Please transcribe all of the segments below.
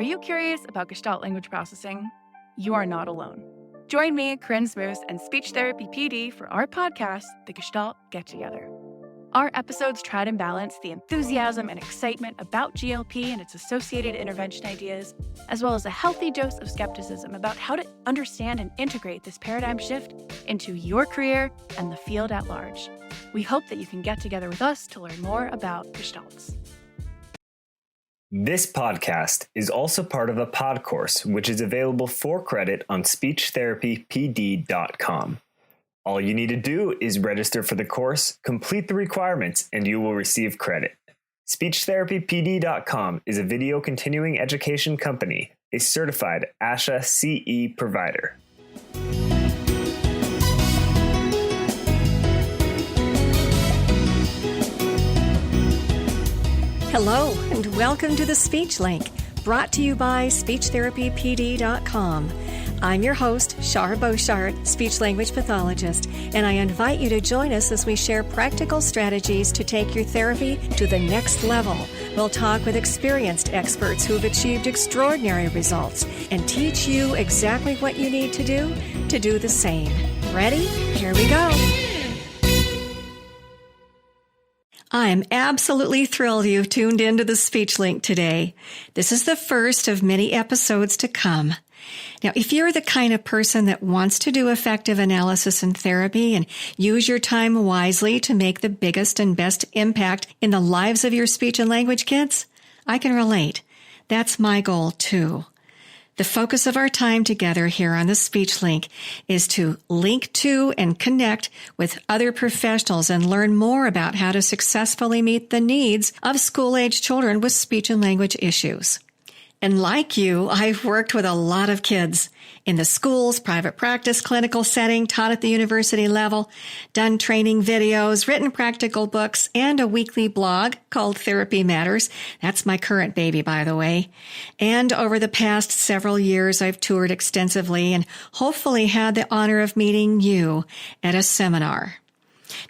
Are you curious about Gestalt language processing? You are not alone. Join me, Corinne Smoose, and Speech Therapy PD for our podcast, The Gestalt Get Together. Our episodes try to balance the enthusiasm and excitement about GLP and its associated intervention ideas, as well as a healthy dose of skepticism about how to understand and integrate this paradigm shift into your career and the field at large. We hope that you can get together with us to learn more about Gestalts. This podcast is also part of a pod course, which is available for credit on speechtherapypd.com. All you need to do is register for the course, complete the requirements, and you will receive credit. Speechtherapypd.com is a video continuing education company, a certified ASHA CE provider. Hello, and welcome to the Speech Link, brought to you by SpeechTherapyPD.com. I'm your host, Shar Beauchart, speech-language pathologist, and I invite you to join us as we share practical strategies to take your therapy to the next level. We'll talk with experienced experts who have achieved extraordinary results and teach you exactly what you need to do the same. Ready? Here we go. I'm absolutely thrilled you've tuned into the Speech Link today. This is the first of many episodes to come. Now, if you're the kind of person that wants to do effective analysis and therapy and use your time wisely to make the biggest and best impact in the lives of your speech and language kids, I can relate. That's my goal, too. The focus of our time together here on the Speech Link is to link to and connect with other professionals and learn more about how to successfully meet the needs of school-age children with speech and language issues. And like you, I've worked with a lot of kids in the schools, private practice, clinical setting, taught at the university level, done training videos, written practical books, and a weekly blog called Therapy Matters. That's my current baby, by the way. And over the past several years, I've toured extensively and hopefully had the honor of meeting you at a seminar.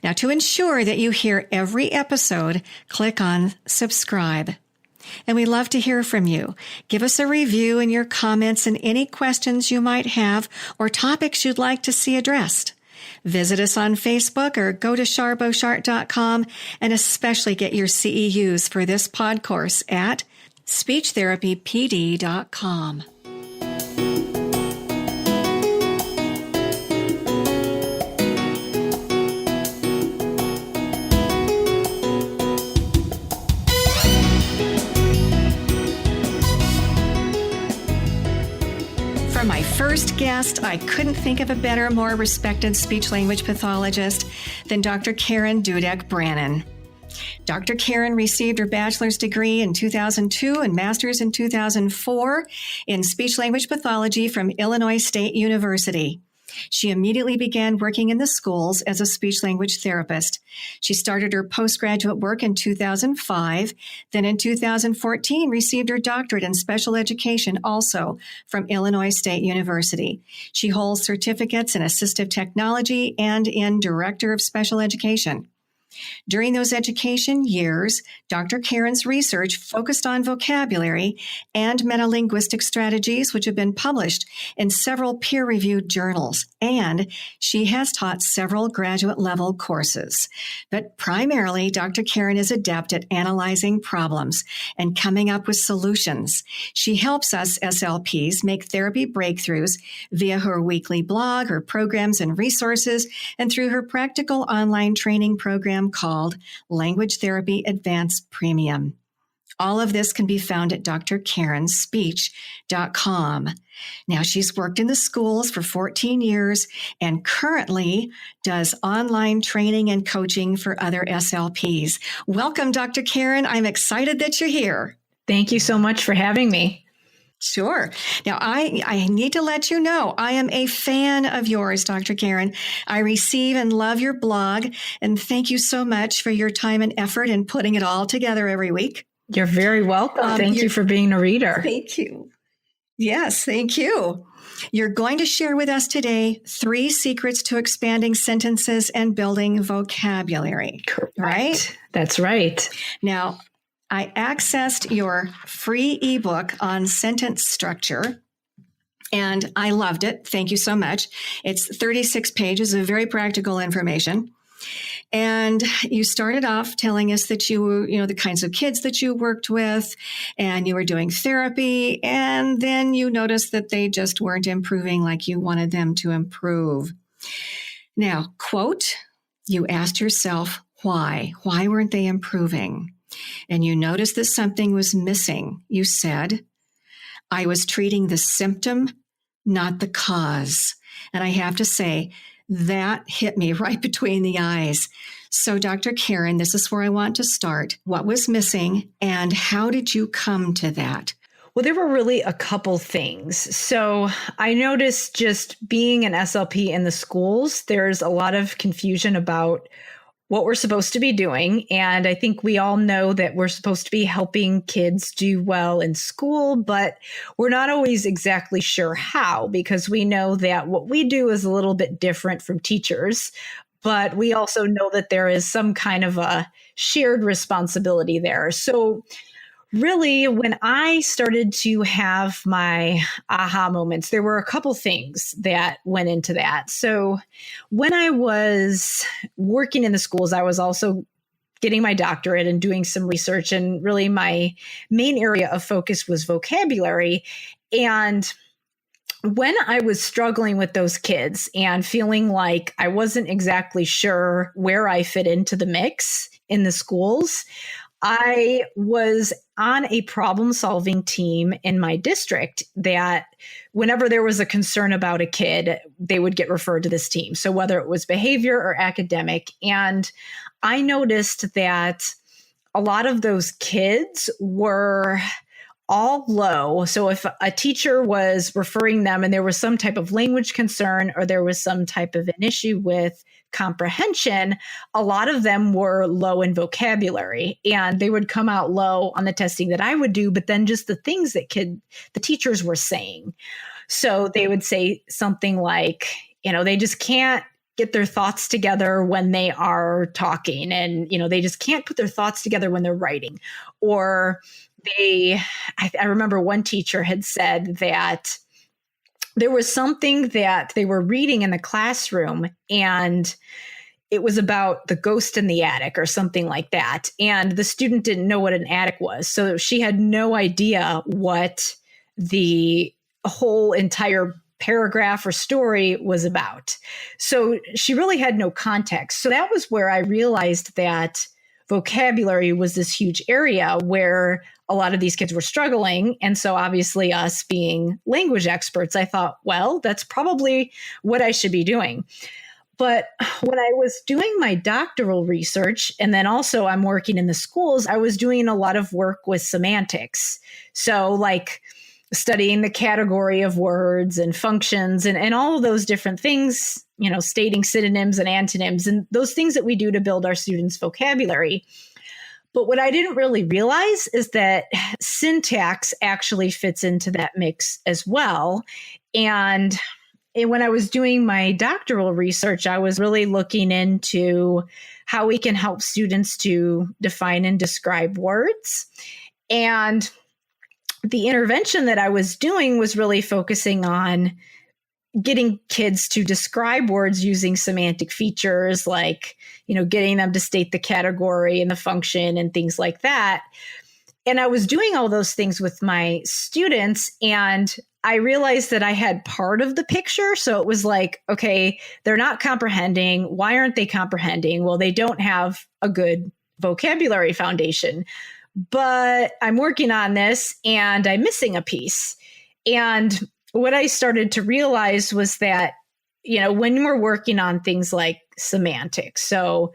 Now, to ensure that you hear every episode, click on subscribe. And we'd love to hear from you. Give us a review and your comments and any questions you might have or topics you'd like to see addressed. Visit us on Facebook or go to sharbeauchart.com and especially get your CEUs for this pod course at speechtherapypd.com. For my first guest, I couldn't think of a better, more respected speech-language pathologist than Dr. Karen Dudek-Brannan. Dr. Karen received her bachelor's degree in 2002 and master's in 2004 in speech-language pathology from Illinois State University. She immediately began working in the schools as a speech-language therapist. She started her postgraduate work in 2005, then in 2014 received her doctorate in special education also from Illinois State University. She holds certificates in assistive technology and in director of special education. During those education years, Dr. Karen's research focused on vocabulary and metalinguistic strategies, which have been published in several peer-reviewed journals, and she has taught several graduate-level courses. But primarily, Dr. Karen is adept at analyzing problems and coming up with solutions. She helps us SLPs make therapy breakthroughs via her weekly blog, her programs and resources, and through her practical online training program called Language Therapy Advanced Premium. All of this can be found at drkarenspeech.com. Now, she's worked in the schools for 14 years and currently does online training and coaching for other SLPs. Welcome, Dr. Karen. I'm excited that you're here. Thank you so much for having me. Sure. Now, I need to let you know, I am a fan of yours, Dr. Karen. I receive and love your blog, and thank you so much for your time and effort in putting it all together every week. You're very welcome. Thank you for being a reader. Thank you. Yes, thank you. You're going to share with us today 3 secrets to expanding sentences and building vocabulary. Correct. Right? That's right. Now, I accessed your free ebook on sentence structure, and I loved it. Thank you so much. It's 36 pages of very practical information. And you started off telling us that you were, the kinds of kids that you worked with, and you were doing therapy. And then you noticed that they just weren't improving like you wanted them to improve. Now, quote, you asked yourself, why? Why weren't they improving? And you noticed that something was missing. You said, I was treating the symptom, not the cause. And I have to say, that hit me right between the eyes. So, Dr. Karen, this is where I want to start. What was missing, and how did you come to that? Well, there were really a couple things. So I noticed just being an SLP in the schools, there's a lot of confusion about what we're supposed to be doing. And I think we all know that we're supposed to be helping kids do well in school, but we're not always exactly sure how, because we know that what we do is a little bit different from teachers. But we also know that there is some kind of a shared responsibility there. So really, when I started to have my aha moments, there were a couple things that went into that. So when I was working in the schools, I was also getting my doctorate and doing some research. And really, my main area of focus was vocabulary. And when I was struggling with those kids and feeling like I wasn't exactly sure where I fit into the mix in the schools, I was on a problem-solving team in my district that whenever there was a concern about a kid, they would get referred to this team. So whether it was behavior or academic. And I noticed that a lot of those kids were all low. So if a teacher was referring them and there was some type of language concern or there was some type of an issue with comprehension, a lot of them were low in vocabulary, and they would come out low on the testing that I would do, but then just the things that the teachers were saying. So they would say something like, they just can't get their thoughts together when they are talking, and, they just can't put their thoughts together when they're writing. Or I remember one teacher had said that there was something that they were reading in the classroom, and it was about the ghost in the attic or something like that. And the student didn't know what an attic was. So she had no idea what the whole entire paragraph or story was about. So she really had no context. So that was where I realized that vocabulary was this huge area where a lot of these kids were struggling. And so obviously us being language experts, I thought, well, that's probably what I should be doing. But when I was doing my doctoral research, and then also I'm working in the schools, I was doing a lot of work with semantics. So like studying the category of words and functions and all of those different things, stating synonyms and antonyms and those things that we do to build our students' vocabulary. But what I didn't really realize is that syntax actually fits into that mix as well. And when I was doing my doctoral research, I was really looking into how we can help students to define and describe words. And the intervention that I was doing was really focusing on getting kids to describe words using semantic features, like, getting them to state the category and the function and things like that. And I was doing all those things with my students, and I realized that I had part of the picture. So it was like, okay, they're not comprehending. Why aren't they comprehending? Well, they don't have a good vocabulary foundation. But I'm working on this and I'm missing a piece. And what I started to realize was that, when we're working on things like semantics, so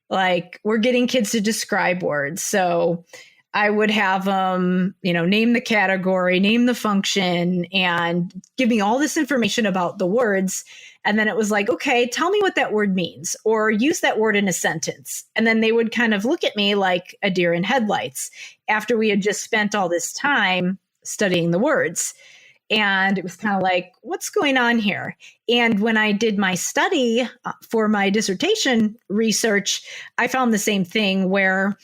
like we're getting kids to describe words. So I would have them, name the category, name the function, and give me all this information about the words. And then it was like, okay, tell me what that word means, or use that word in a sentence. And then they would kind of look at me like a deer in headlights after we had just spent all this time studying the words. And it was kind of like, what's going on here? And when I did my study for my dissertation research, I found the same thing where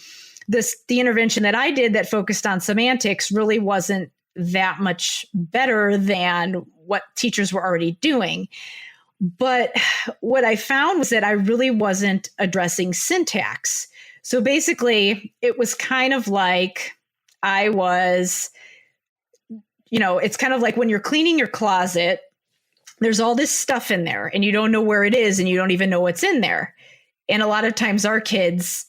the intervention that I did that focused on semantics really wasn't that much better than what teachers were already doing. But what I found was that I really wasn't addressing syntax. So basically, it was kind of like I was, it's kind of like when you're cleaning your closet, there's all this stuff in there and you don't know where it is and you don't even know what's in there. And a lot of times our kids,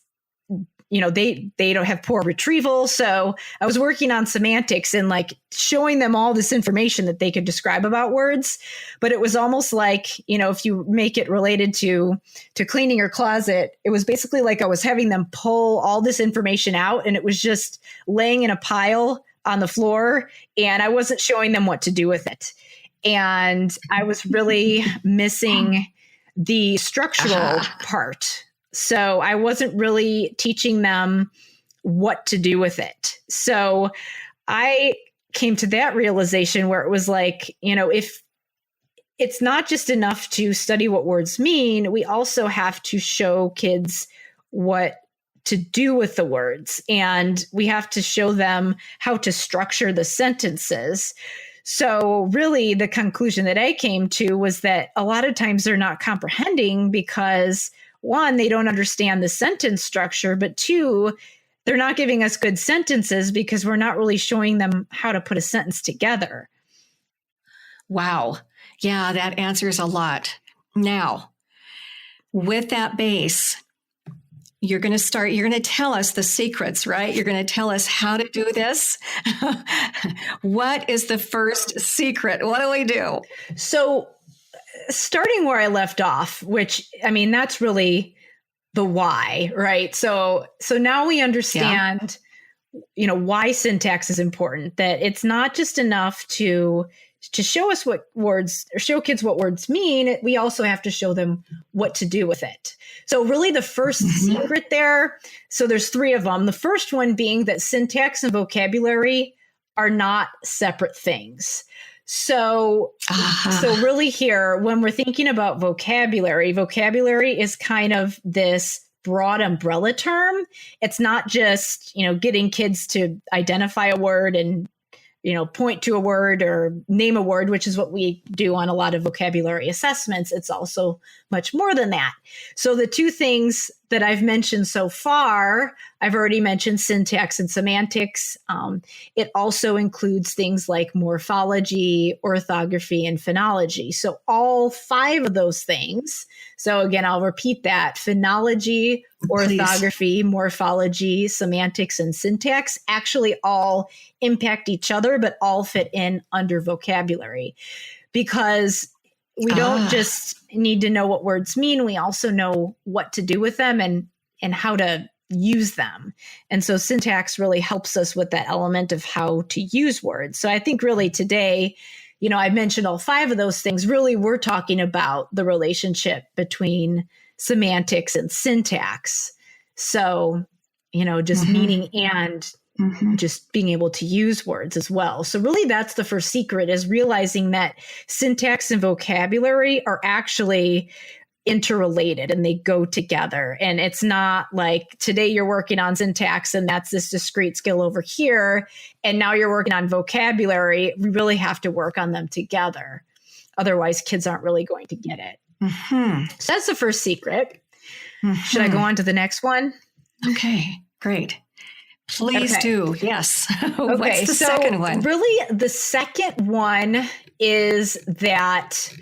they don't have poor retrieval. So I was working on semantics and like showing them all this information that they could describe about words. But it was almost like, if you make it related to cleaning your closet, it was basically like I was having them pull all this information out and it was just laying in a pile on the floor and I wasn't showing them what to do with it. And I was really missing the structural part. So I wasn't really teaching them what to do with it. So I came to that realization where it was like, if it's not just enough to study what words mean, we also have to show kids what to do with the words. And we have to show them how to structure the sentences. So really the conclusion that I came to was that a lot of times they're not comprehending because one, they don't understand the sentence structure, but two, they're not giving us good sentences because we're not really showing them how to put a sentence together. Wow. Yeah, that answers a lot. Now, with that base, you're going to tell us the secrets, right? You're going to tell us how to do this. What is the first secret? What do we do? So starting where I left off, which, that's really the why, right? So now we understand, why syntax is important, that it's not just enough to show us what words or show kids what words mean. We also have to show them what to do with it. So really the first secret there, so there's three of them. The first one being that syntax and vocabulary are not separate things. So really here, when we're thinking about vocabulary is kind of this broad umbrella term. It's not just, getting kids to identify a word and, point to a word or name a word, which is what we do on a lot of vocabulary assessments. It's also much more than that. So the two things that I've mentioned so far, I've already mentioned syntax and semantics. It also includes things like morphology, orthography, and phonology. So all five of those things. So again, I'll repeat that. Phonology, orthography, morphology, semantics, and syntax actually all impact each other, but all fit in under vocabulary because we don't just need to know what words mean. We also know what to do with them and how to use them. And so syntax really helps us with that element of how to use words. So I think really today, I mentioned all five of those things. Really, we're talking about the relationship between semantics and syntax. So, just meaning and just being able to use words as well. So really that's the first secret, is realizing that syntax and vocabulary are actually interrelated and they go together. And it's not like today you're working on syntax and that's this discrete skill over here, and now you're working on vocabulary. We really have to work on them together. Otherwise, kids aren't really going to get it. So that's the first secret. Should I go on to the next one? Okay, great. Please do. Yes. Okay. What's the second one? Really, the second one is that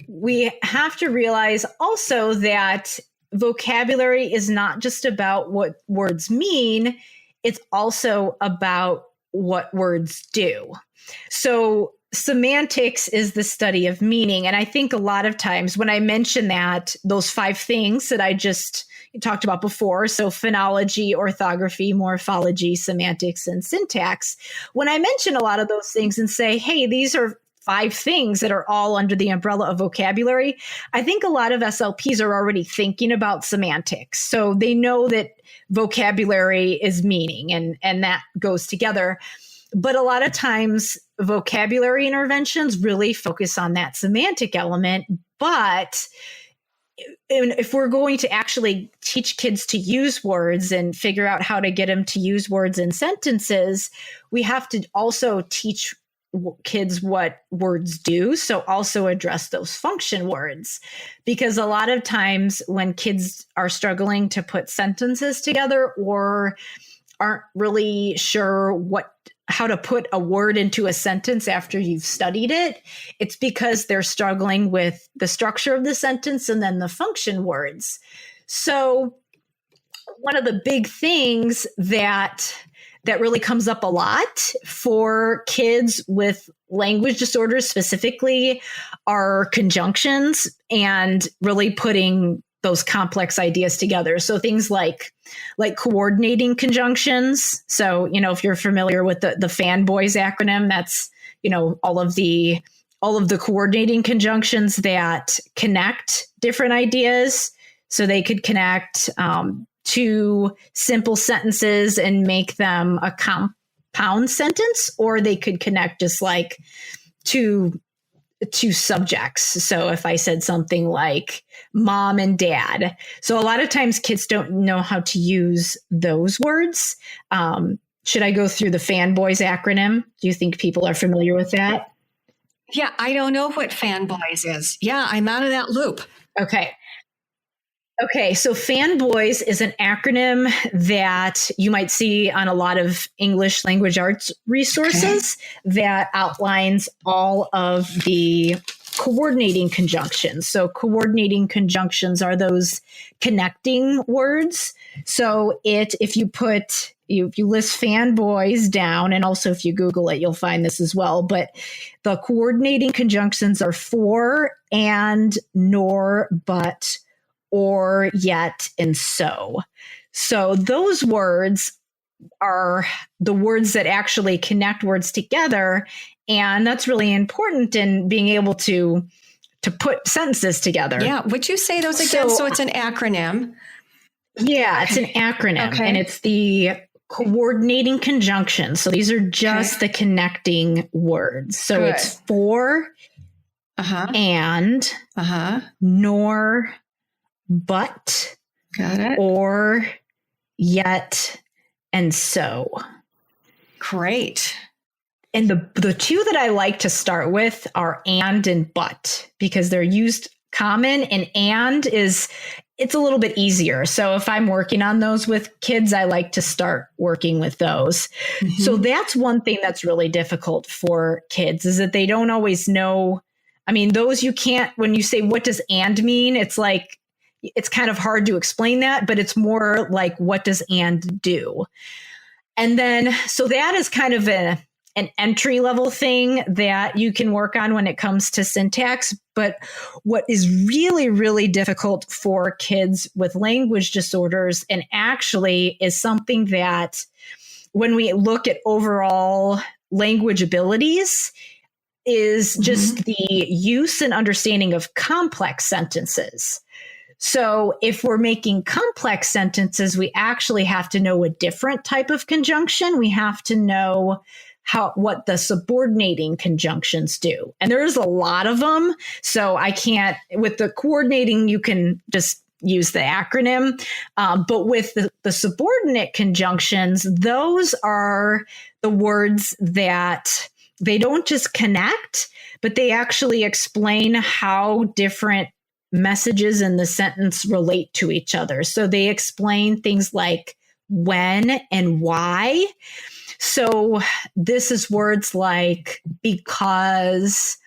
we have to realize also that vocabulary is not just about what words mean. It's also about what words do. So semantics is the study of meaning. And I think a lot of times when I mention that, those five things that I just talked about before, so phonology, orthography, morphology, semantics, and syntax, when I mention a lot of those things and say, hey, these are five things that are all under the umbrella of vocabulary, I think a lot of SLPs are already thinking about semantics. So they know that vocabulary is meaning and that goes together. But a lot of times vocabulary interventions really focus on that semantic element, but and if we're going to actually teach kids to use words and figure out how to get them to use words in sentences, we have to also teach kids what words do. So also address those function words, because a lot of times when kids are struggling to put sentences together or aren't really sure how to put a word into a sentence after you've studied it, it's because they're struggling with the structure of the sentence and then the function words. So one of the big things that really comes up a lot for kids with language disorders specifically are conjunctions and really putting those complex ideas together. So things like coordinating conjunctions. So, if you're familiar with the fanboys acronym, that's, all of the coordinating conjunctions that connect different ideas. So they could connect two simple sentences and make them a compound sentence, or they could connect just like two subjects. So if I said something like mom and dad, so a lot of times kids don't know how to use those words. Should I go through the fanboys acronym? Do you think people are familiar with that? Yeah, I don't know what fanboys is. Yeah, I'm out of that loop. Okay, so fanboys is an acronym that you might see on a lot of English language arts resources that outlines all of the coordinating conjunctions. So coordinating conjunctions are those connecting words. So if you list fanboys down, and also if you Google it, you'll find this as well. But the coordinating conjunctions are for, and, nor, but, or, yet, and so. So those words are the words that actually connect words together. And that's really important in being able to put sentences together. Yeah. Would you say those again? So it's an acronym. Yeah, it's an acronym. Okay. And it's the coordinating conjunctions. So these are just the connecting words. So it's for, and, nor, but, got it, or, yet, and so. Great. And the two that I like to start with are and but, because they're used common, and it's a little bit easier. So if I'm working on those with kids, I like to start working with those. Mm-hmm. So that's one thing that's really difficult for kids, is that they don't always know. I mean, those you can't, when you say, what does and mean? It's like, it's kind of hard to explain that, but it's more like, what does and do? And then, so that is kind of an entry level thing that you can work on when it comes to syntax. But what is really, really difficult for kids with language disorders, and actually is something that when we look at overall language abilities, is just the use and understanding of complex sentences. So if we're making complex sentences, we actually have to know a different type of conjunction. We have to know what the subordinating conjunctions do. And there's a lot of them. So I can't, with the coordinating, you can just use the acronym. But with the subordinate conjunctions, those are the words that they don't just connect, but they actually explain how different messages in the sentence relate to each other. So they explain things like when and why. So this is words like because,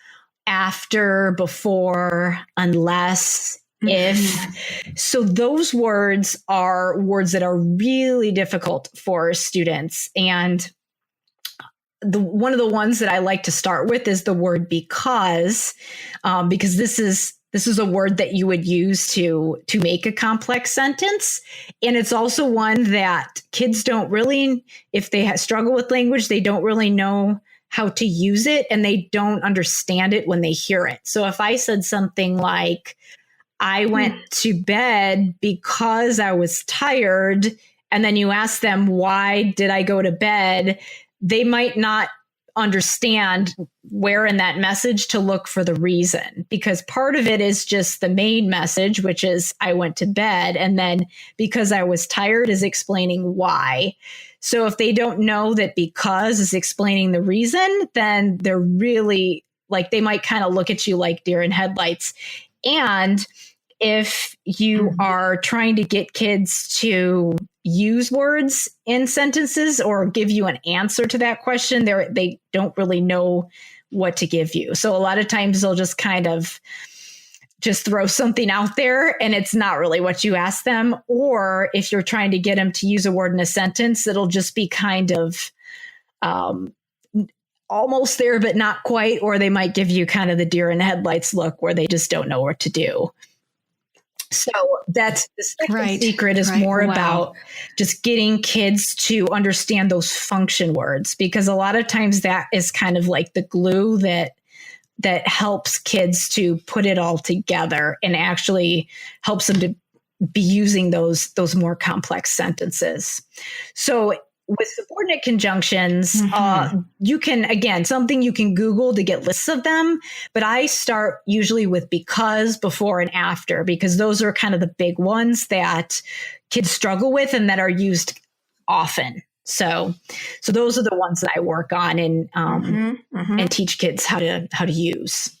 after, before, unless, if. So those words are words that are really difficult for students. And one of the ones that I like to start with is the word because this is a word that you would use to make a complex sentence. And it's also one that kids don't really, if they struggle with language, they don't really know how to use it, and they don't understand it when they hear it. So if I said something like, I went to bed because I was tired, and then you ask them, why did I go to bed? They might not understand where in that message to look for the reason, because part of it is just the main message, which is I went to bed. And then because I was tired is explaining why. So if they don't know that because is explaining the reason, then they're really like, they might kind of look at you like deer in headlights. And if you are trying to get kids to use words in sentences or give you an answer to that question, they don't really know what to give you. So a lot of times they'll just kind of just throw something out there and it's not really what you ask them. Or if you're trying to get them to use a word in a sentence, it'll just be kind of almost there, but not quite. Or they might give you kind of the deer in headlights look where they just don't know what to do. So that's the second secret is more about just getting kids to understand those function words, because a lot of times that is kind of like the glue that helps kids to put it all together and actually helps them to be using those more complex sentences. So with subordinate conjunctions, you can, again, something you can Google to get lists of them, but I start usually with because, before, and after, because those are kind of the big ones that kids struggle with and that are used often. So those are the ones that I work on and teach kids how to use.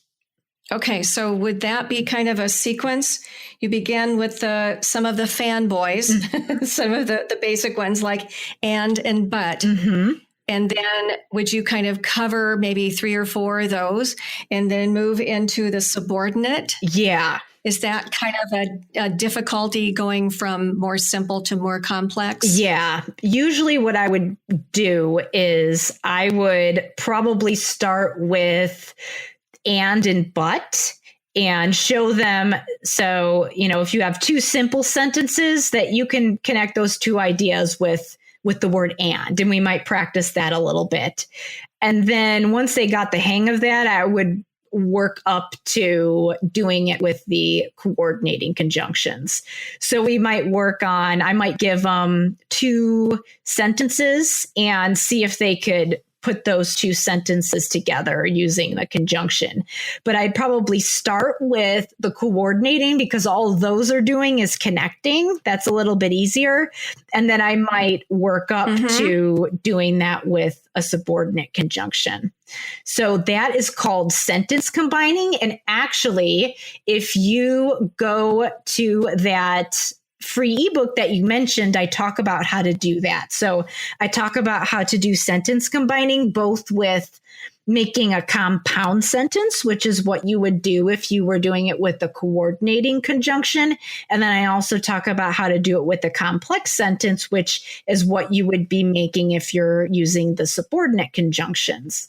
Okay, so would that be kind of a sequence? You begin with some of the fanboys, some of the basic ones like and but. And then would you kind of cover maybe 3 or 4 of those and then move into the subordinate? Yeah. Is that kind of a difficulty going from more simple to more complex? Yeah. Usually what I would do is I would probably start with and but and show them. So, if you have 2 simple sentences, that you can connect those 2 ideas with the word and we might practice that a little bit. And then once they got the hang of that, I would work up to doing it with the coordinating conjunctions. So we might I might give them 2 sentences and see if they could put those 2 sentences together using the conjunction. But I'd probably start with the coordinating because all those are doing is connecting. That's a little bit easier. And then I might work up to doing that with a subordinate conjunction. So that is called sentence combining. And actually, if you go to that free ebook that you mentioned, I talk about how to do that. So I talk about how to do sentence combining, both with making a compound sentence, which is what you would do if you were doing it with the coordinating conjunction. And then I also talk about how to do it with a complex sentence, which is what you would be making if you're using the subordinate conjunctions.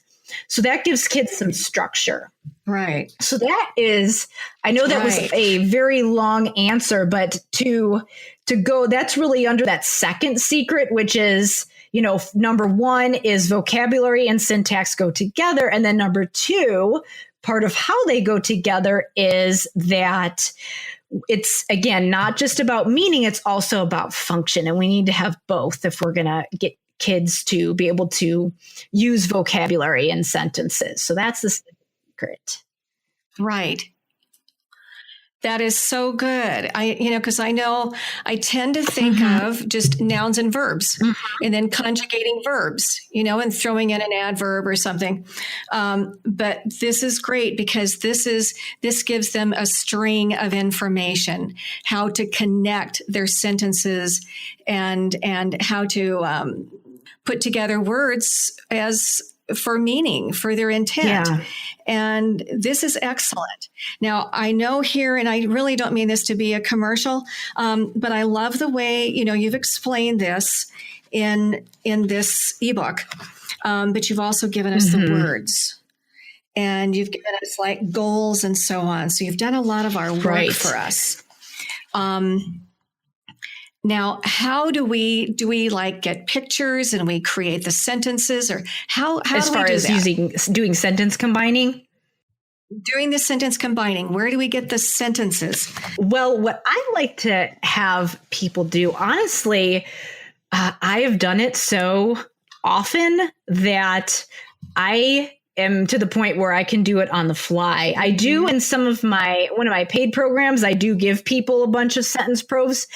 So that gives kids some structure. Right. So that is, I know that was a very long answer, but to go, that's really under that second secret, which is, number 1 is vocabulary and syntax go together. And then number 2, part of how they go together is that it's, again, not just about meaning, it's also about function. And we need to have both if we're going to get kids to be able to use vocabulary in sentences. So that's the secret. Right. That is so good. Because I know I tend to think of just nouns and verbs and then conjugating verbs, and throwing in an adverb or something. But this is great because this gives them a string of information, how to connect their sentences and how to put together words as for meaning, for their intent. Yeah. And this is excellent. Now, I know here, and I really don't mean this to be a commercial, but I love the way, you've explained this in this ebook, but you've also given us the words. And you've given us like goals and so on. So you've done a lot of our work for us. Now, how do we like get pictures and we create the sentences, or how as do far we do as that? doing sentence combining? Doing the sentence combining, where do we get the sentences? Well, what I like to have people do, honestly, I have done it so often that I am to the point where I can do it on the fly. I do in one of my paid programs, I do give people a bunch of sentence probes.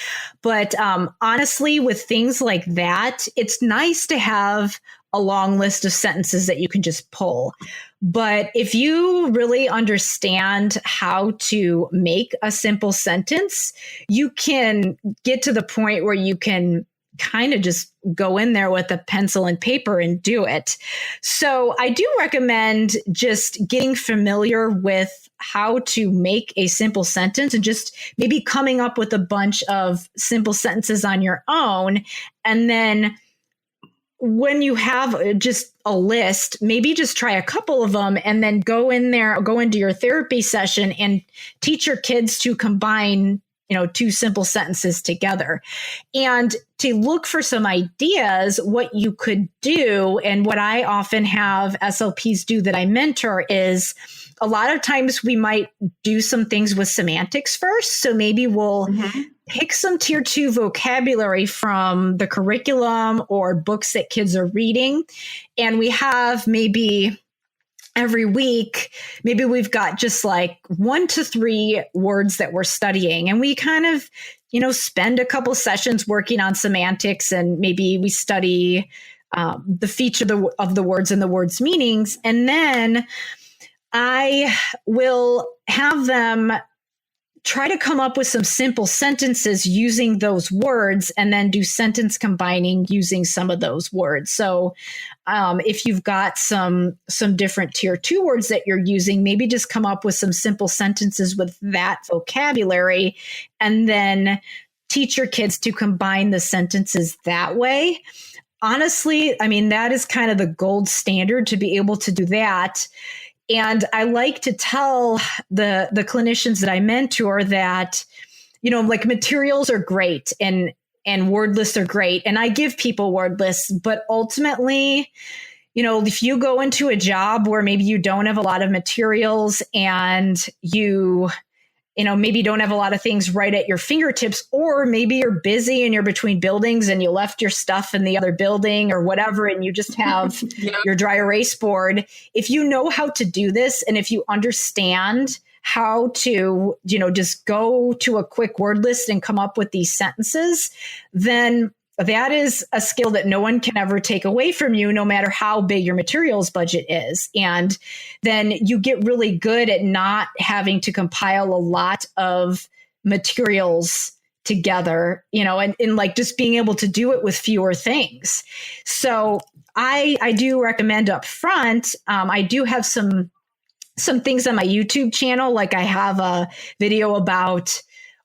But honestly, with things like that, it's nice to have a long list of sentences that you can just pull. But if you really understand how to make a simple sentence, you can get to the point where you can kind of just go in there with a pencil and paper and do it. So I do recommend just getting familiar with how to make a simple sentence and just maybe coming up with a bunch of simple sentences on your own. And then when you have just a list, maybe just try a couple of them and then go into your therapy session and teach your kids to combine two simple sentences together. And to look for some ideas, what you could do, and what I often have SLPs do that I mentor is a lot of times we might do some things with semantics first. So maybe we'll pick some tier 2 vocabulary from the curriculum or books that kids are reading. And we have maybe every week, maybe we've got just like 1 to 3 words that we're studying. And we kind of, spend a couple sessions working on semantics, and maybe we study the feature of the words and the words' meanings. And then I will have them try to come up with some simple sentences using those words, and then do sentence combining using some of those words. So if you've got some different tier 2 words that you're using, maybe just come up with some simple sentences with that vocabulary, and then teach your kids to combine the sentences that way. Honestly, I mean, that is kind of the gold standard to be able to do that. And I like to tell the clinicians that I mentor that, like materials are great and word lists are great. And I give people word lists, but ultimately, if you go into a job where maybe you don't have a lot of materials and you maybe don't have a lot of things right at your fingertips, or maybe you're busy and you're between buildings and you left your stuff in the other building or whatever, and you just have your dry erase board. If you know how to do this, and if you understand how to, just go to a quick word list and come up with these sentences, then that is a skill that no one can ever take away from you, no matter how big your materials budget is. And then you get really good at not having to compile a lot of materials together, and like just being able to do it with fewer things. So I do recommend up front. I do have some things on my YouTube channel. Like I have a video about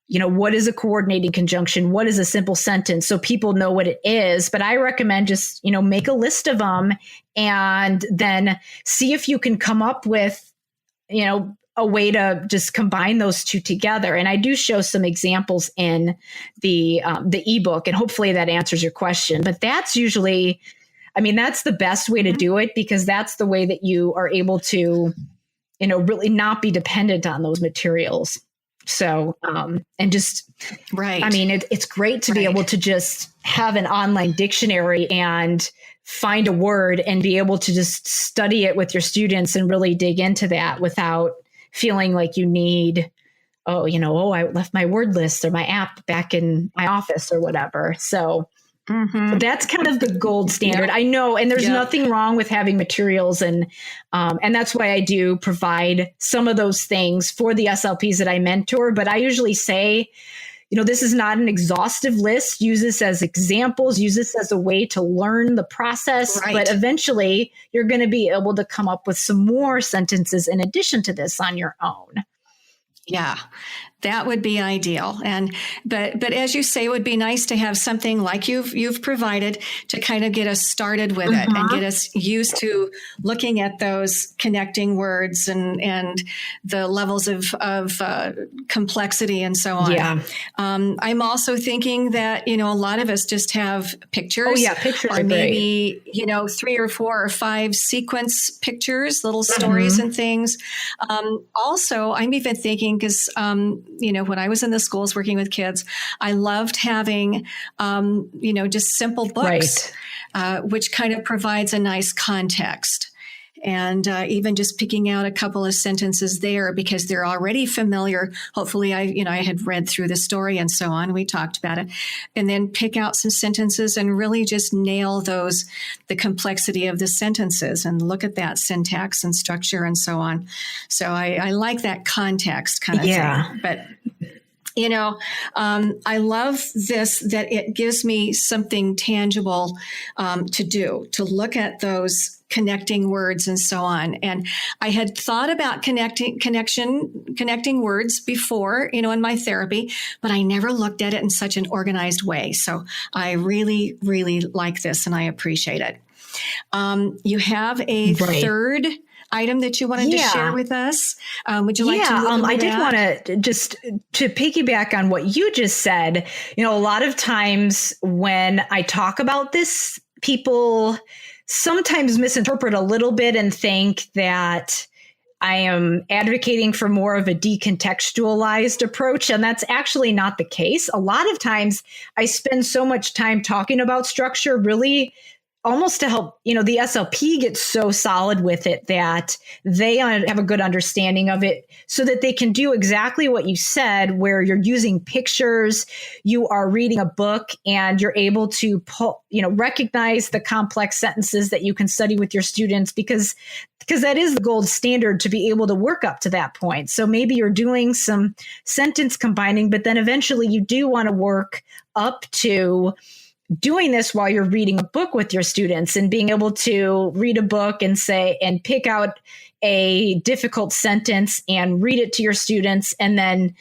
what is a coordinating conjunction? What is a simple sentence? So people know what it is. But I recommend just, make a list of them and then see if you can come up with, a way to just combine those two together. And I do show some examples in the ebook, and hopefully that answers your question. But that's usually, that's the best way to do it, because that's the way that you are able to, really not be dependent on those materials. So, and just, right. It's great to be able to just have an online dictionary and find a word and be able to just study it with your students and really dig into that without feeling like you need, I left my word list or my app back in my office or whatever. So that's kind of the gold standard. I know, and there's nothing wrong with having materials, and that's why I do provide some of those things for the SLPs that I mentor. But I usually say, this is not an exhaustive list. Use this as examples. Use this as a way to learn the process. Right. But eventually, you're going to be able to come up with some more sentences in addition to this on your own. Yeah, that would be ideal. But as you say, it would be nice to have something like you've provided to kind of get us started with it and get us used to looking at those connecting words and the levels of complexity and so on. Yeah. I'm also thinking that, a lot of us just have pictures. Oh yeah, pictures or maybe, 3 or 4 or 5 sequence pictures, little stories and things. Also, I'm even thinking, because, when I was in the schools working with kids, I loved having, just simple books, which kind of provides a nice context. and even just picking out a couple of sentences there because they're already familiar. Hopefully I had read through the story and so on. We talked about it, and then pick out some sentences and really just nail the complexity of the sentences and look at that syntax and structure and so on. So I like that context kind of thing. But I love this, that it gives me something tangible to do, to look at those connecting words and so on. And I had thought about connecting words before, in my therapy, but I never looked at it in such an organized way. So I really, really like this and I appreciate it. You have a third item that you wanted to share with us. Would you like to move into I that? did want to just to piggyback on what you just said. A lot of times when I talk about this, people sometimes misinterpret a little bit and think that I am advocating for more of a decontextualized approach. And that's actually not the case. A lot of times I spend so much time talking about structure, really almost to help, the SLP gets so solid with it that they have a good understanding of it so that they can do exactly what you said, where you're using pictures, you are reading a book, and you're able to recognize the complex sentences that you can study with your students because that is the gold standard to be able to work up to that point. So maybe you're doing some sentence combining, but then eventually you do want to work up to doing this while you're reading a book with your students and being able to read a book and pick out a difficult sentence and read it to your students and then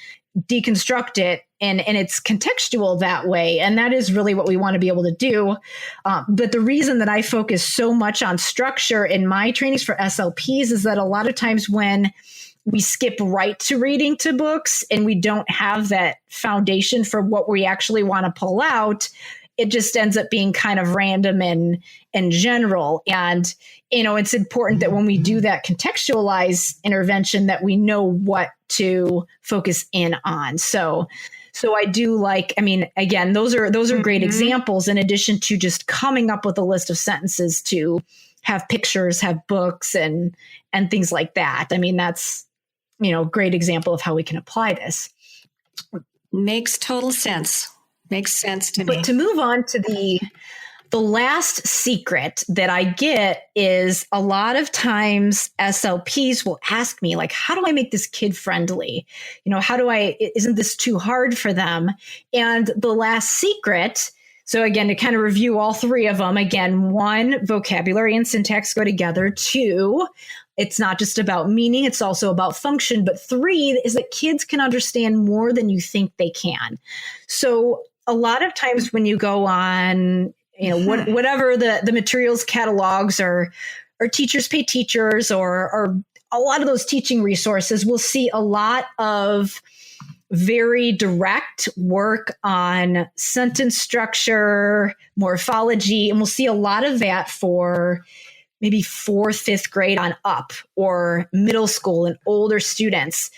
deconstruct it. And it's contextual that way. And that is really what we want to be able to do. But the reason that I focus so much on structure in my trainings for SLPs is that a lot of times when we skip right to reading to books and we don't have that foundation for what we actually want to pull out, it just ends up being kind of random and general. And, it's important that when we do that contextualized intervention that we know what to focus in on. So I do again, those are great examples in addition to just coming up with a list of sentences to have pictures, have books and things like that. That's, a great example of how we can apply this. Makes total sense. Makes sense to me. But to move on to the last secret that I get is a lot of times SLPs will ask me, how do I make this kid friendly? Isn't this too hard for them? And the last secret, so again, to kind of review all three of them, again, 1, vocabulary and syntax go together. 2, it's not just about meaning, it's also about function. But 3 is that kids can understand more than you think they can. So a lot of times when you go on, whatever the materials catalogs or Teachers Pay Teachers or a lot of those teaching resources, we'll see a lot of very direct work on sentence structure, morphology, and we'll see a lot of that for maybe 4th, 5th grade on up, or middle school and older students.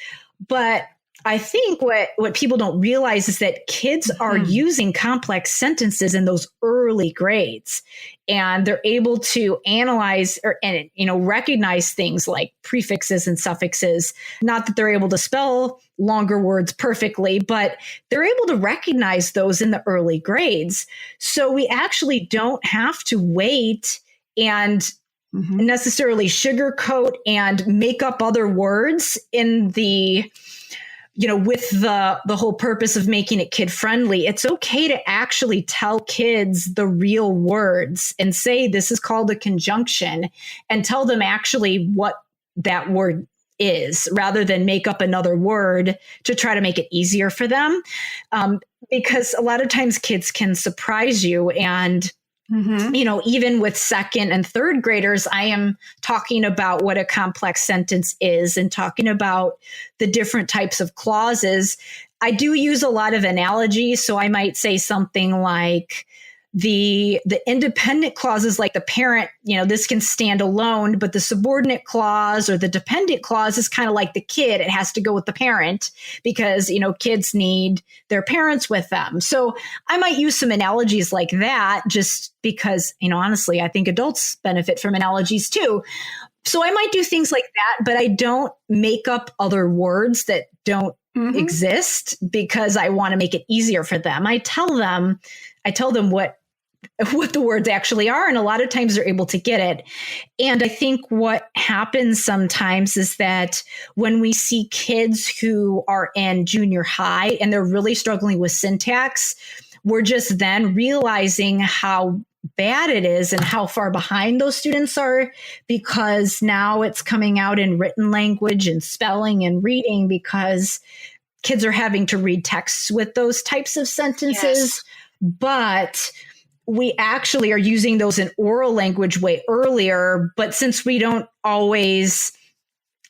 But I think what people don't realize is that kids are using complex sentences in those early grades, and they're able to analyze and recognize things like prefixes and suffixes. Not that they're able to spell longer words perfectly, but they're able to recognize those in the early grades. So we actually don't have to wait and necessarily sugarcoat and make up other words in the with the whole purpose of making it kid friendly. It's okay to actually tell kids the real words and say, this is called a conjunction, and tell them actually what that word is, rather than make up another word to try to make it easier for them. Because a lot of times kids can surprise you, and even with 2nd and 3rd graders, I am talking about what a complex sentence is and talking about the different types of clauses. I do use a lot of analogies. So I might say something like the independent clauses, like the parent, this can stand alone, but the subordinate clause or the dependent clause is kind of like the kid. It has to go with the parent because, kids need their parents with them. So I might use some analogies like that just because, honestly, I think adults benefit from analogies too. So I might do things like that, but I don't make up other words that don't exist because I want to make it easier for them. I tell them what the words actually are. And a lot of times they're able to get it. And I think what happens sometimes is that when we see kids who are in junior high and they're really struggling with syntax, we're just then realizing how bad it is and how far behind those students are, because now it's coming out in written language and spelling and reading, because kids are having to read texts with those types of sentences. Yes. But we actually are using those in oral language way earlier. But since we don't always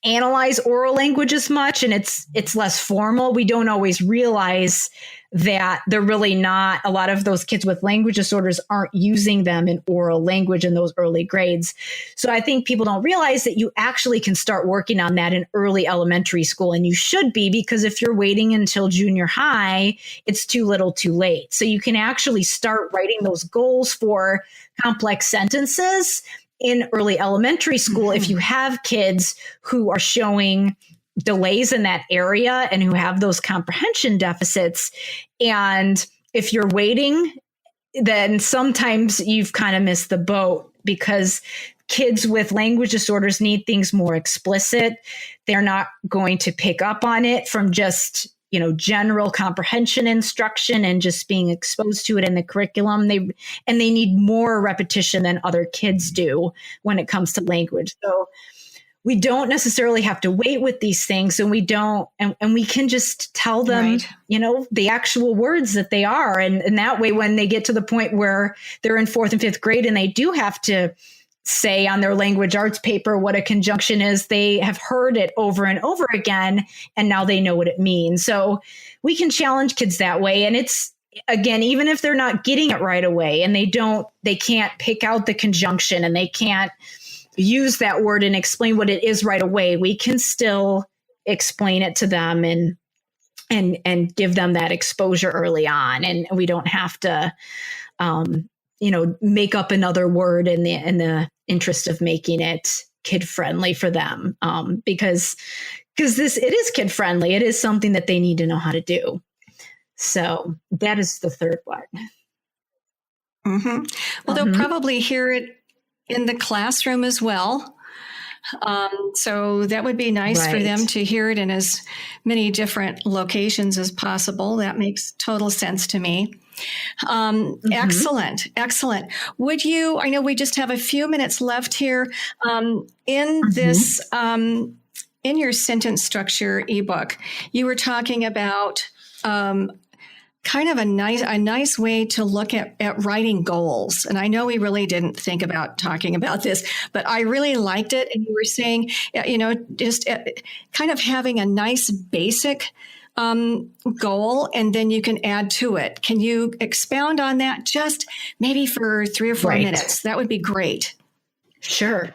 analyze oral language as much and it's less formal, we don't always realize that they're really not, a lot of those kids with language disorders aren't using them in oral language in those early grades. So I think people don't realize that you actually can start working on that in early elementary school, and you should be, because if you're waiting until junior high, it's too little too late. So you can actually start writing those goals for complex sentences in early elementary school if you have kids who are showing delays in that area and who have those comprehension deficits. And if you're waiting, then sometimes you've kind of missed the boat, because kids with language disorders need things more explicit. They're not going to pick up on it from just, general comprehension instruction and just being exposed to it in the curriculum. They need more repetition than other kids do when it comes to language. So we don't necessarily have to wait with these things, and we can just tell them, the actual words that they are. And that way, when they get to the point where they're in 4th and 5th grade and they do have to say on their language arts paper what a conjunction is, they have heard it over and over again, and now they know what it means. So we can challenge kids that way. And it's, again, even if they're not getting it right away and they can't pick out the conjunction and they can't use that word and explain what it is right away, we can still explain it to them and give them that exposure early on. And we don't have to, make up another word in the interest of making it kid friendly for them. Because it is kid friendly. It is something that they need to know how to do. So that is the third one. Well, they'll probably hear it in the classroom as well. So that would be nice for them to hear it in as many different locations as possible. That makes total sense to me. Excellent. Would you, I know we just have a few minutes left here, in this, in your sentence structure ebook, you were talking about, kind of a nice way to look at writing goals. And I know we really didn't think about talking about this, but I really liked it. And you were saying, just kind of having a nice basic goal, and then you can add to it. Can you expound on that just maybe for 3 or 4 minutes? That would be great. Sure.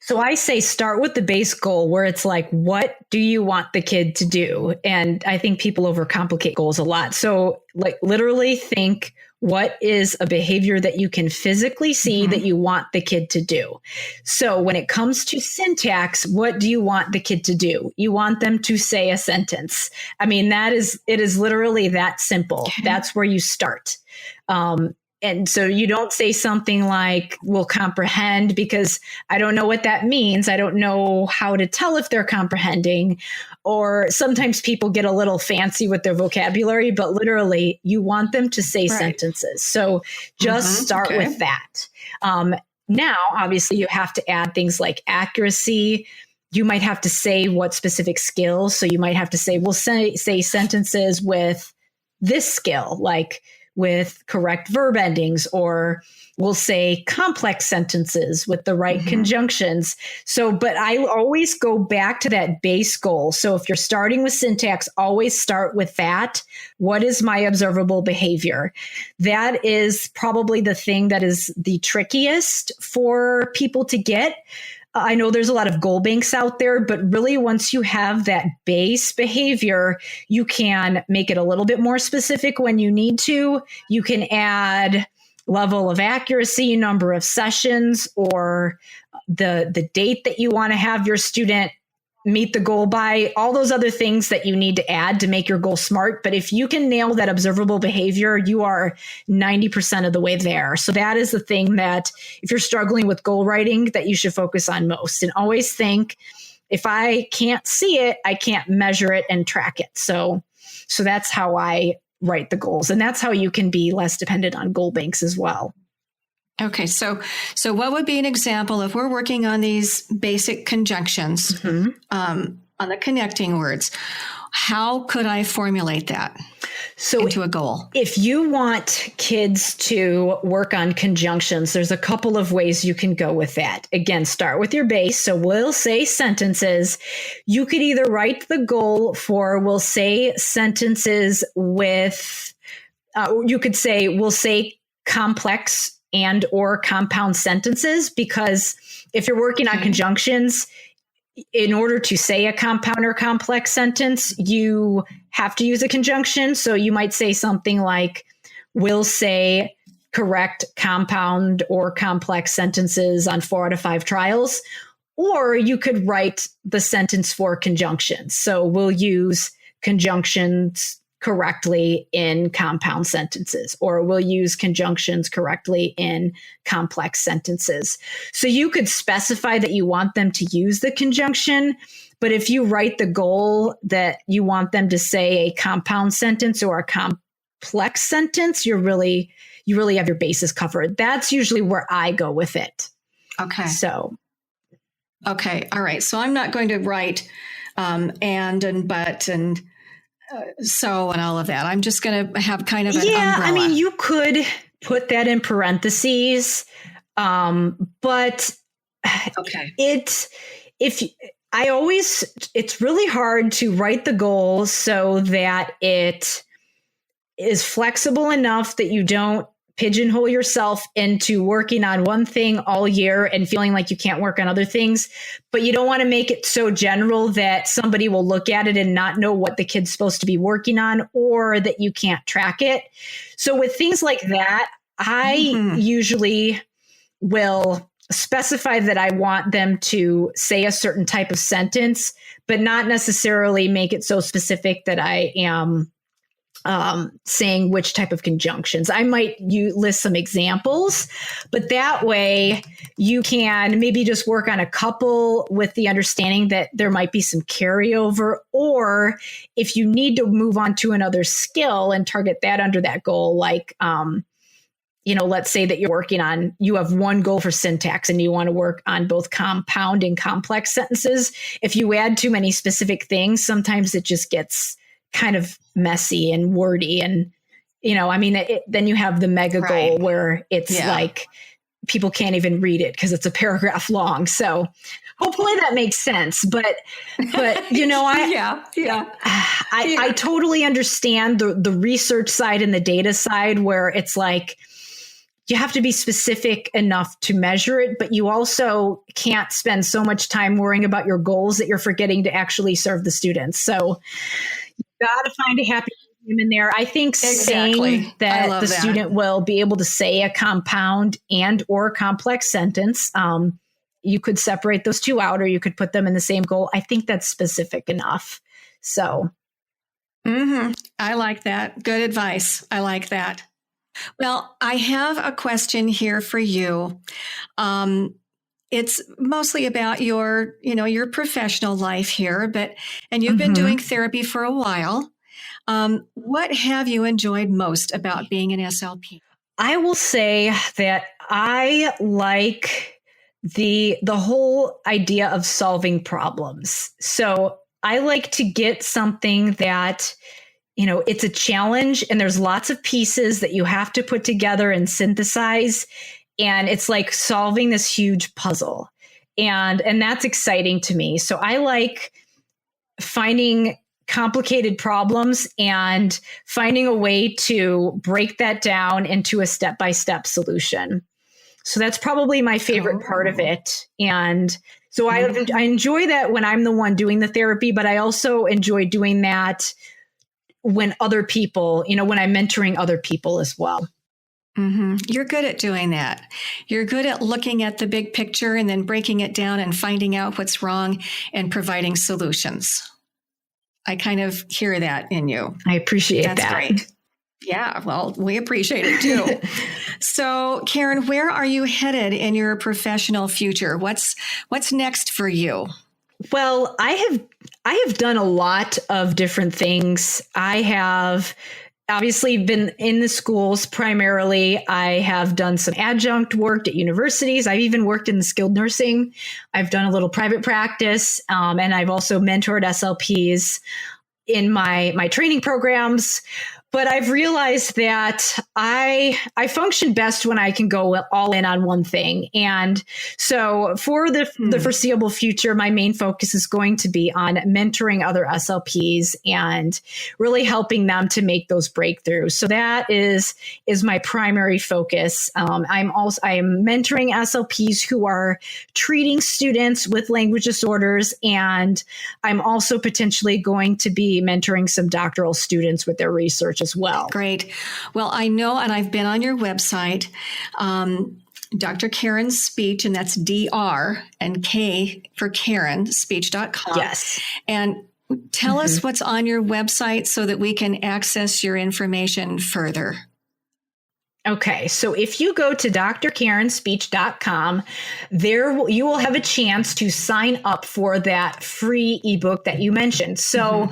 So I say start with the base goal, where it's like, what do you want the kid to do? And I think people overcomplicate goals a lot. So like literally think, what is a behavior that you can physically see that you want the kid to do? So when it comes to syntax, what do you want the kid to do? You want them to say a sentence. I mean, it is literally that simple. Okay. That's where you start. And so you don't say something like, "will comprehend," because I don't know what that means. I don't know how to tell if they're comprehending. Or sometimes people get a little fancy with their vocabulary, but literally you want them to say sentences. So just start with that. Now, obviously, you have to add things like accuracy. You might have to say what specific skills. So you might have to say, we'll say sentences with this skill, like with correct verb endings, or we'll say complex sentences with the right conjunctions. So, but I always go back to that base goal. So if you're starting with syntax, always start with that. What is my observable behavior? That is probably the thing that is the trickiest for people to get. I know there's a lot of goal banks out there, but really once you have that base behavior, you can make it a little bit more specific when you need to. You can add level of accuracy, number of sessions, or the date that you want to have your student meet the goal by, all those other things that you need to add to make your goal SMART. But if you can nail that observable behavior, you are 90% of the way there. So that is the thing that if you're struggling with goal writing, that you should focus on most. And always think, if I can't see it, I can't measure it and track it. So that's how I write the goals. And that's how you can be less dependent on goal banks as well. Okay, so what would be an example if we're working on these basic conjunctions, on the connecting words? How could I formulate that into a goal? If you want kids to work on conjunctions, there's a couple of ways you can go with that. Again, start with your base. So we'll say sentences. You could either write the goal for, we'll say sentences with, you could say, we'll say complex and or compound sentences, because if you're working on conjunctions, in order to say a compound or complex sentence, you have to use a conjunction. So you might say something like, we'll say correct compound or complex sentences on 4 out of 5 trials. Or you could write the sentence for conjunctions. So we'll use conjunctions correctly in compound sentences, or we'll use conjunctions correctly in complex sentences. So you could specify that you want them to use the conjunction, but if you write the goal that you want them to say a compound sentence or a complex sentence, you really have your bases covered. That's usually where I go with it. Okay. Okay. All right. So I'm not going to write and but and so and all of that. I'm just going to have kind of an umbrella. I mean, you could put that in parentheses, but okay. It's really hard to write the goal so that it is flexible enough that you don't pigeonhole yourself into working on one thing all year and feeling like you can't work on other things, but you don't want to make it so general that somebody will look at it and not know what the kid's supposed to be working on, or that you can't track it. So with things like that, I usually will specify that I want them to say a certain type of sentence, but not necessarily make it so specific that I am saying which type of conjunctions. I might list some examples, but that way you can maybe just work on a couple with the understanding that there might be some carryover, or if you need to move on to another skill and target that under that goal, like, let's say that you have one goal for syntax and you want to work on both compound and complex sentences. If you add too many specific things, sometimes it just gets kind of messy and wordy. And, then you have the mega goal where it's like people can't even read it because it's a paragraph long. So hopefully that makes sense. But I totally understand the research side and the data side, where it's like, you have to be specific enough to measure it, but you also can't spend so much time worrying about your goals that you're forgetting to actually serve the students. So you've got to find a happy medium in there. I think saying that the student will be able to say a compound and or complex sentence, you could separate those two out, or you could put them in the same goal. I think that's specific enough. So. I like that. Good advice. I like that. Well, I have a question here for you. It's mostly about your professional life here, and you've been doing therapy for a while. What have you enjoyed most about being an SLP? I will say that I like the whole idea of solving problems. So I like to get something that, it's a challenge and there's lots of pieces that you have to put together and synthesize. And it's like solving this huge puzzle. And that's exciting to me. So I like finding complicated problems and finding a way to break that down into a step-by-step solution. So that's probably my favorite part of it. And so I enjoy that when I'm the one doing the therapy, but I also enjoy doing that when other people, when I'm mentoring other people as well. Mm-hmm. You're good at doing that. You're good at looking at the big picture and then breaking it down and finding out what's wrong and providing solutions. I kind of hear that in you. I appreciate that. That's great. Yeah, well, we appreciate it too. So, Karen, where are you headed in your professional future? What's next for you? Well, I have done a lot of different things. I have obviously been in the schools primarily. I have done some adjunct work at universities. I've even worked in the skilled nursing. I've done a little private practice, and I've also mentored SLPs in my training programs. But I've realized that I function best when I can go all in on one thing. And so for the foreseeable future, my main focus is going to be on mentoring other SLPs and really helping them to make those breakthroughs. So that is my primary focus. I am mentoring SLPs who are treating students with language disorders. And I'm also potentially going to be mentoring some doctoral students with their research as well. Great. Well, I know, and I've been on your website, Dr. Karen's Speech, and that's DR and K for Karen, speech.com. Yes. And tell us what's on your website so that we can access your information further. Okay, so if you go to drkarenspeech.com, there you will have a chance to sign up for that free ebook that you mentioned. So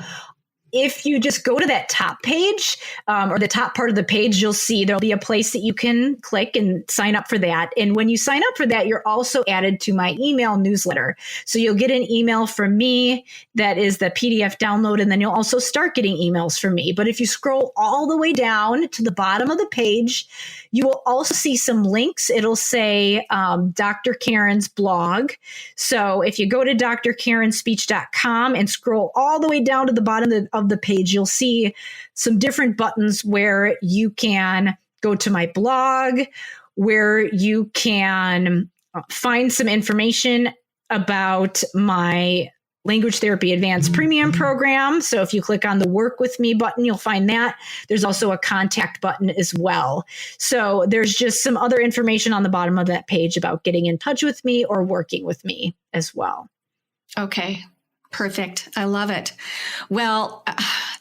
if you just go to that top page or the top part of the page, you'll see there'll be a place that you can click and sign up for that. And when you sign up for that, you're also added to my email newsletter. So you'll get an email from me that is the PDF download, and then you'll also start getting emails from me. But if you scroll all the way down to the bottom of the page, you will also see some links. It'll say Dr. Karen's blog. So if you go to drkarenspeech.com and scroll all the way down to the bottom of the page, you'll see some different buttons where you can go to my blog, where you can find some information about my Language Therapy Advanced Premium program. So if you click on the Work With Me button, you'll find that. There's also a contact button as well. So there's just some other information on the bottom of that page about getting in touch with me or working with me as well. Okay. Perfect. I love it. Well,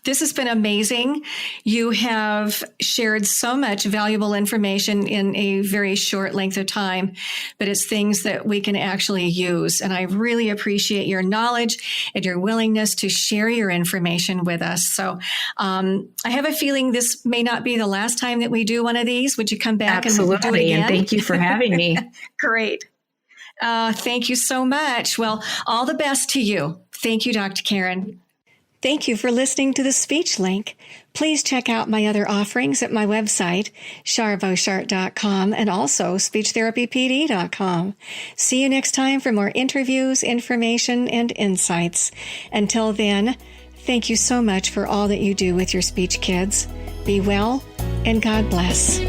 this has been amazing. You have shared so much valuable information in a very short length of time, but it's things that we can actually use. And I really appreciate your knowledge and your willingness to share your information with us. So I have a feeling this may not be the last time that we do one of these. Would you come back and do it again? And thank you for having me. Great. Thank you so much. Well, all the best to you. Thank you, Dr. Karen. Thank you for listening to the Speech Link. Please check out my other offerings at my website, charvoshart.com, and also speechtherapypd.com. See you next time for more interviews, information, and insights. Until then, thank you so much for all that you do with your speech kids. Be well, and God bless.